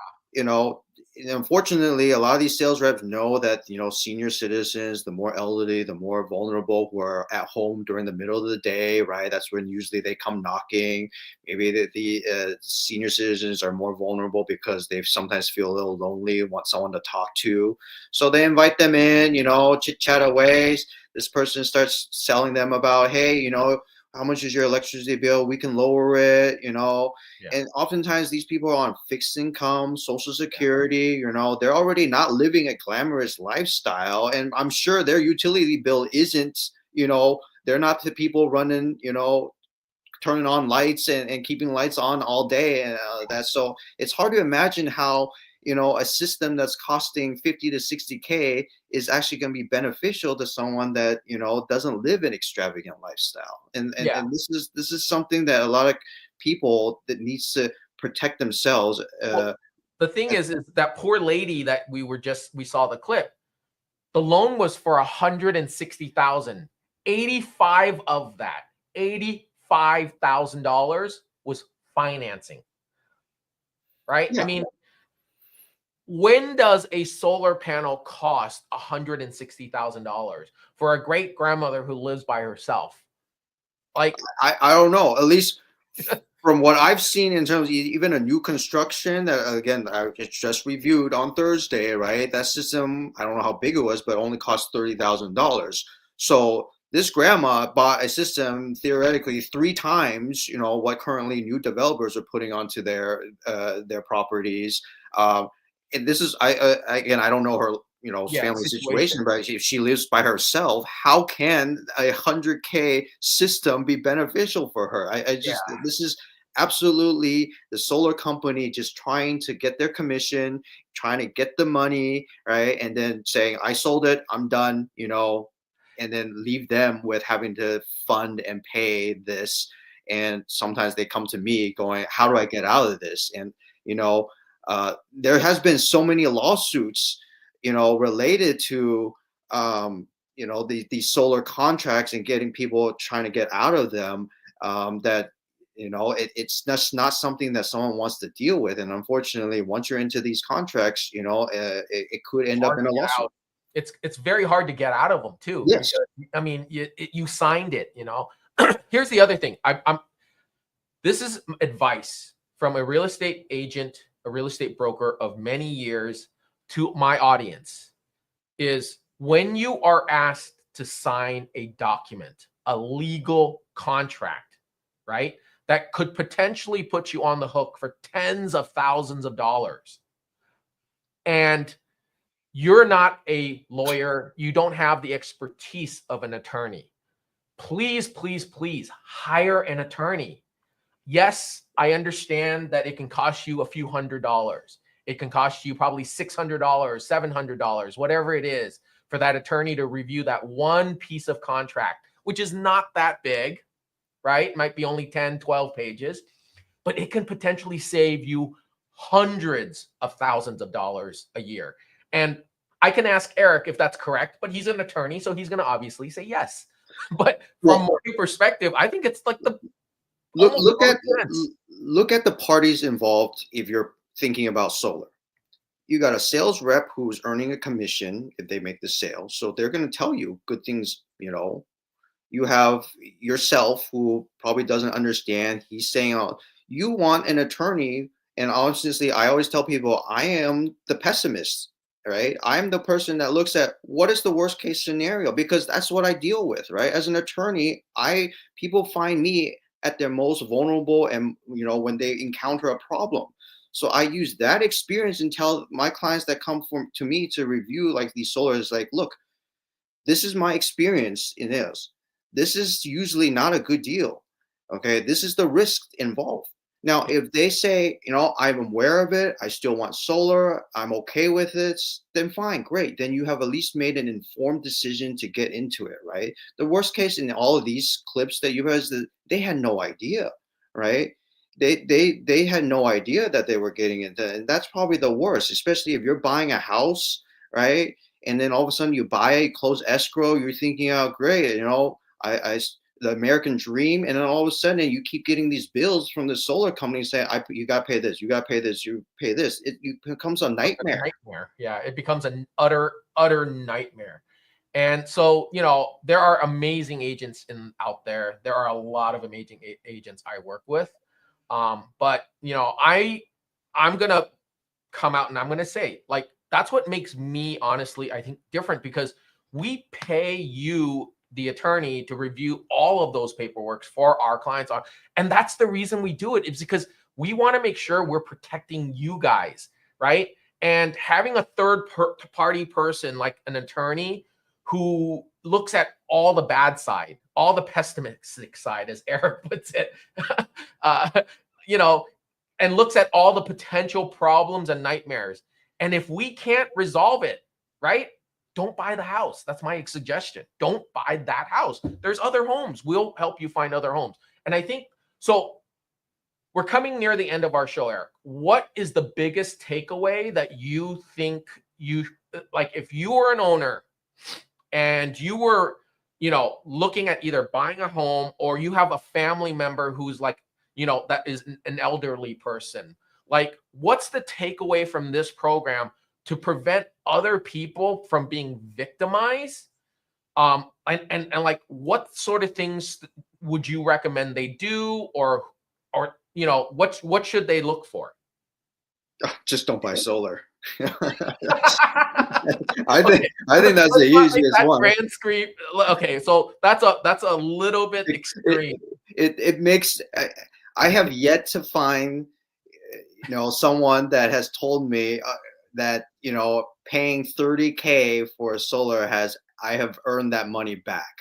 unfortunately, a lot of these sales reps know that, senior citizens, the more elderly, the more vulnerable, who are at home during the middle of the day, right? That's when usually they come knocking. Maybe the senior citizens are more vulnerable because they sometimes feel a little lonely, want someone to talk to. So they invite them in, chit chat away. This person starts selling them about, hey, how much is your electricity bill? We can lower it, And oftentimes these people are on fixed income, Social Security, they're already not living a glamorous lifestyle. And I'm sure their utility bill isn't, they're not the people running, turning on lights and keeping lights on all day. And so it's hard to imagine how, a system that's costing 50 to 60K is actually going to be beneficial to someone that, doesn't live an extravagant lifestyle. And this is something that a lot of people that needs to protect themselves. Well, the thing is that poor lady that we saw the clip, the loan was for 160,000. 85 of that, $85,000 was financing. Right? Yeah. I mean, when does a solar panel cost $160,000 for a great grandmother who lives by herself? Like, I don't know. At least from what I've seen in terms of even a new construction that, again, it's just reviewed on Thursday, right? That system, I don't know how big it was, but only cost $30,000. So this grandma bought a system theoretically 3 times, what currently new developers are putting onto their properties. And this is, again, I don't know her, family situation, but if she lives by herself, how can a 100K system be beneficial for her? This is absolutely the solar company just trying to get their commission, trying to get the money, right? And then saying, I sold it, I'm done, and then leave them with having to fund and pay this. And sometimes they come to me going, how do I get out of this? And, there has been so many lawsuits, related to, these solar contracts and getting people trying to get out of them, that, it's just not something that someone wants to deal with. And unfortunately, once you're into these contracts, it could end up in a lawsuit. It's very hard to get out of them too. Yes. Because, I mean, you signed it, Here's the other thing. This is advice from a real estate agent, a real estate broker of many years to my audience, is when you are asked to sign a document, a legal contract, right? That could potentially put you on the hook for tens of thousands of dollars. And you're not a lawyer. You don't have the expertise of an attorney. Please, please, please hire an attorney. Yes, I understand that it can cost you a few $100s. It can cost you probably $600, $700, whatever it is, for that attorney to review that one piece of contract, which is not that big, right? It might be only 10, 12 pages, but it can potentially save you hundreds of thousands of dollars a year. And I can ask Eric if that's correct, but he's an attorney, so he's going to obviously say yes. But from my perspective, I think it's like the look at the parties involved. If you're thinking about solar, you got a sales rep who's earning a commission if they make the sale, so they're going to tell you good things. You have yourself who probably doesn't understand. He's saying, oh, you want an attorney. And honestly, I always tell people I am the pessimist. right? I'm the person that looks at what is the worst case scenario, because that's what I deal with, right? As an attorney, people find me at their most vulnerable, and when they encounter a problem. So I use that experience and tell my clients that come to me to review like these solars, like, look, this is my experience in this. This is usually not a good deal. Okay, this is the risk involved. Now, if they say, I'm aware of it, I still want solar, I'm okay with it, then fine, great. Then you have at least made an informed decision to get into it, right? The worst case in all of these clips that you guys, they had no idea, right? They had no idea that they were getting into it. And that's probably the worst, especially if you're buying a house, right? And then all of a sudden you buy it, close escrow, you're thinking, oh, great, the American dream, and then all of a sudden you keep getting these bills from the solar company saying, you got to pay this, you got to pay this, you pay this. It becomes a nightmare. Yeah, it becomes an utter nightmare. And so, there are amazing agents out there. There are a lot of amazing agents I work with. But, I'm going to come out and I'm going to say, like, that's what makes me, honestly, I think, different, because we pay you, the attorney, to review all of those paperwork for our clients. And that's the reason we do it. It's because we want to make sure we're protecting you guys, right? And having a third party person like an attorney who looks at all the bad side, all the pessimistic side, as Eric puts it, and looks at all the potential problems and nightmares. And if we can't resolve it, right, don't buy the house. That's my suggestion. Don't buy that house. There's other homes. We'll help you find other homes. And I think, so we're coming near the end of our show, Eric. What is the biggest takeaway that you think like, if you were an owner and you were, looking at either buying a home, or you have a family member who's like, that is an elderly person, like, what's the takeaway from this program to prevent other people from being victimized? And like, what sort of things would you recommend they do, or what should they look for? Just don't buy solar. I think that's the easiest one. Grand scream. Okay, so that's a little bit extreme. It makes. I have yet to find, someone that has told me that paying $30,000 for a solar I have earned that money back.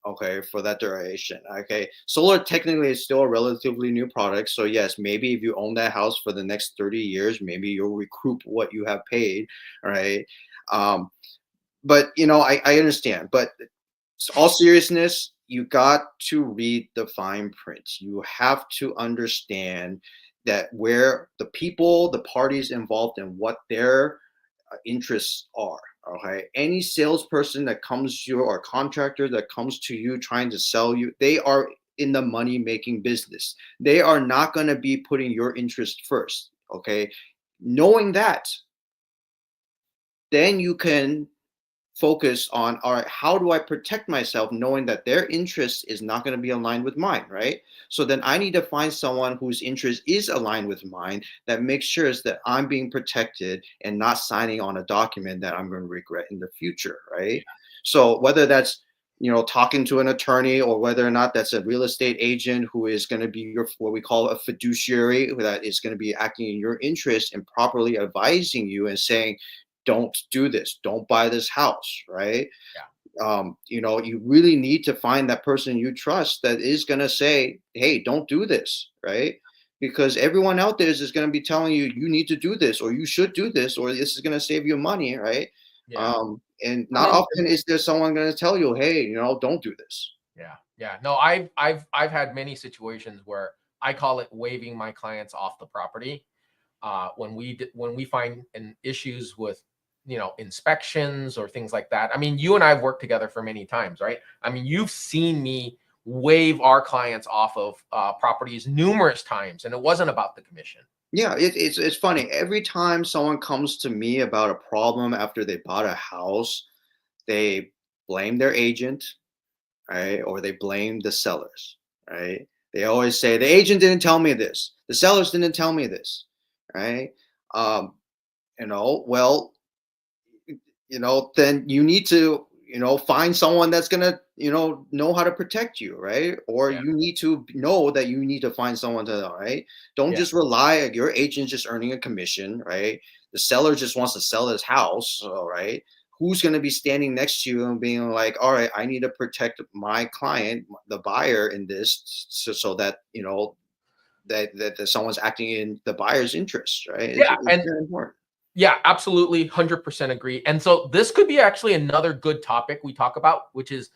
Okay, for that duration. Okay, solar technically is still a relatively new product. So yes, maybe if you own that house for the next 30 years, maybe you'll recoup what you have paid, right? But I understand. But all seriousness, you got to read the fine print. You have to understand that where the parties involved, and what their interests are. Okay, any salesperson that comes to you, or contractor that comes to you trying to sell you, they are in the money making business. They are not going to be putting your interest first. Okay, knowing that, then you can focus on, all right, how do I protect myself, knowing that their interest is not going to be aligned with mine, right? So then I need to find someone whose interest is aligned with mine, that makes sure that I'm being protected and not signing on a document that I'm going to regret in the future, right? So whether that's talking to an attorney, or whether or not that's a real estate agent who is going to be what we call a fiduciary, that is going to be acting in your interest and properly advising you and saying, don't do this, don't buy this house, right? Yeah. You really need to find that person you trust that is going to say, hey, don't do this, right? Because everyone out there is going to be telling you, you need to do this, or you should do this, or this is going to save you money, right? Yeah. And not often is there someone going to tell you, hey, don't do this. Yeah. No, I've had many situations where I call it waving my clients off the property. When we find issues with inspections or things like that. I mean, you and I have worked together for many times, right? I mean, you've seen me waive our clients off of properties numerous times, and it wasn't about the commission. Yeah, it's funny. Every time someone comes to me about a problem after they bought a house, they blame their agent, right? Or they blame the sellers, right? They always say, the agent didn't tell me this, the sellers didn't tell me this, right? Well, then you need to, find someone that's gonna, know how to protect you, right? Or you need to know that you need to find someone to, right? Don't just rely on your agent just earning a commission, right? The seller just wants to sell his house, all right? Who's going to be standing next to you and being like, all right, I need to protect my client, the buyer in this, so that, that someone's acting in the buyer's interest, right? It's very important. Yeah, absolutely. 100% agree. And so this could be actually another good topic we talk about, which is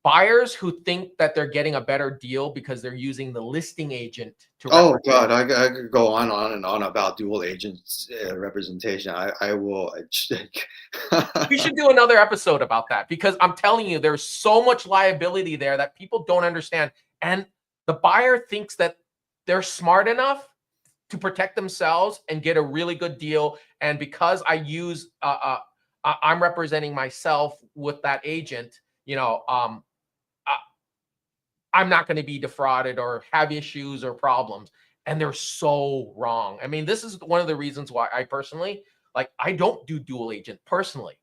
buyers who think that they're getting a better deal because they're using the listing agent to Oh God, I could go on and on about dual agents representation. I will. We should do another episode about that, because I'm telling you, there's so much liability there that people don't understand. And the buyer thinks that they're smart enough to protect themselves and get a really good deal. And because I use, I'm representing myself with that agent, I'm not going to be defrauded or have issues or problems. And they're so wrong. I mean, this is one of the reasons why I personally, I don't do dual agent personally,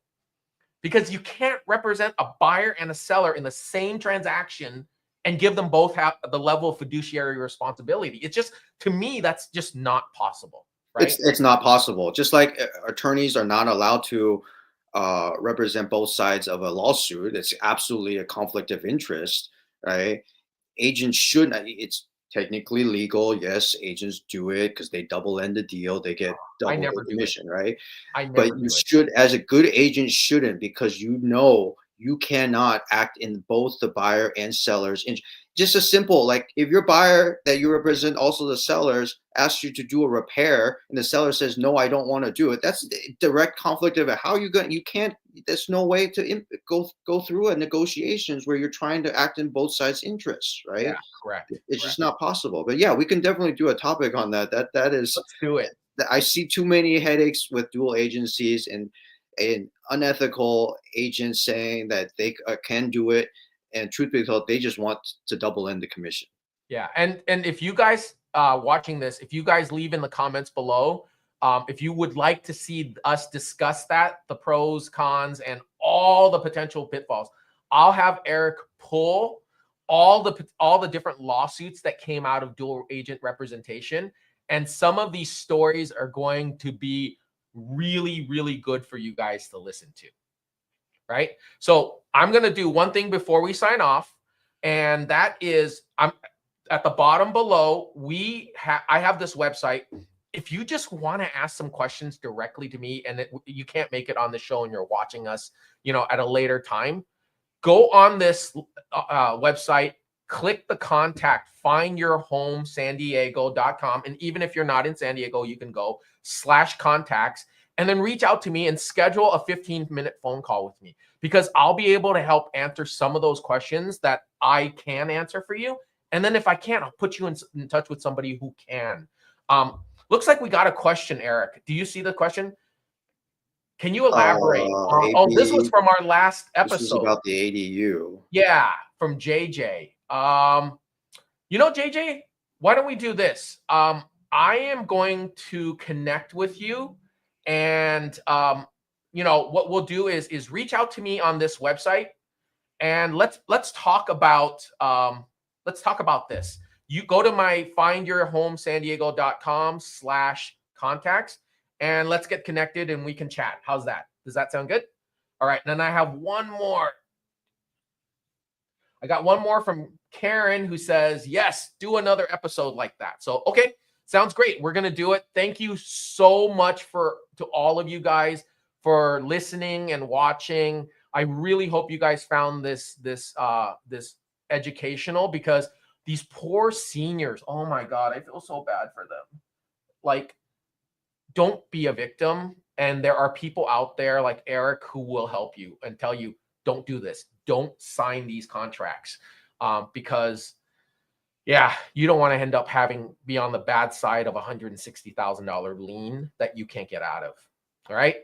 because you can't represent a buyer and a seller in the same transaction and give them both have the level of fiduciary responsibility. It's just, to me, that's just not possible, right? It's not possible. Just like attorneys are not allowed to represent both sides of a lawsuit. It's absolutely a conflict of interest, right? Agents shouldn't. It's technically legal. Yes, agents do it because they double end the deal. They get double the commission, right? But you should, as a good agent, shouldn't, because you cannot act in both the buyer and seller's interest. Just a simple, like, if your buyer that you represent, also the sellers, asks you to do a repair and the seller says, no, I don't want to do it. That's direct conflict of it. How you going? You can't. There's no way to go through a negotiations where you're trying to act in both sides' interests, right? Yeah, correct. It's just not possible. But yeah, we can definitely do a topic on that. That is. Let's do it. I see too many headaches with dual agencies and unethical agents saying that they can do it, and truth be told, they just want to double end the commission. Yeah, and if you guys watching this, if you guys leave in the comments below, if you would like to see us discuss that, the pros, cons, and all the potential pitfalls, I'll have Eric pull all the different lawsuits that came out of dual agent representation, and some of these stories are going to be really, really good for you guys to listen to, right? So I'm going to do one thing before we sign off, and that is, I'm at the bottom below. I have this website. If you just want to ask some questions directly to me, and you can't make it on the show and you're watching us, at a later time, go on this website, click the contact, findyourhomesandiego.com. And even if you're not in San Diego, you can go /contacts and then reach out to me and schedule a 15-minute phone call with me, because I'll be able to help answer some of those questions that I can answer for you. And then if I can't, I'll put you in touch with somebody who can. Looks like we got a question, Eric. Do you see the question? Can you elaborate? This was from our last episode. This was about the ADU. Yeah, from JJ. JJ, why don't we do this? I am going to connect with you, and what we'll do is reach out to me on this website, and let's talk about this. You go to my findyourhomesandiego.com /contacts, and let's get connected and we can chat. How's that? Does that sound good? All right. And then I have one more. I got one more from Karen, who says, yes, do another episode like that. So, okay, sounds great. We're going to do it. Thank you so much to all of you guys for listening and watching. I really hope you guys found this educational, because these poor seniors, oh my God, I feel so bad for them. Like, don't be a victim. And there are people out there like Eric who will help you and tell you, don't do this. Don't sign these contracts, because you don't want to end up be on the bad side of $160,000 lien that you can't get out of. All right.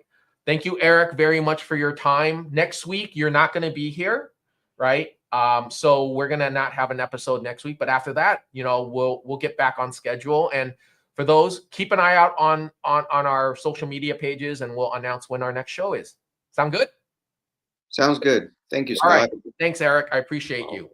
Thank you, Eric, very much for your time. Next week, you're not going to be here, right? So we're going to not have an episode next week, but after that, we'll get back on schedule. And for those, keep an eye out on our social media pages, and we'll announce when our next show is. Sound good? Sounds good. Thank you, All Scott. right. Thanks, Eric. I appreciate you.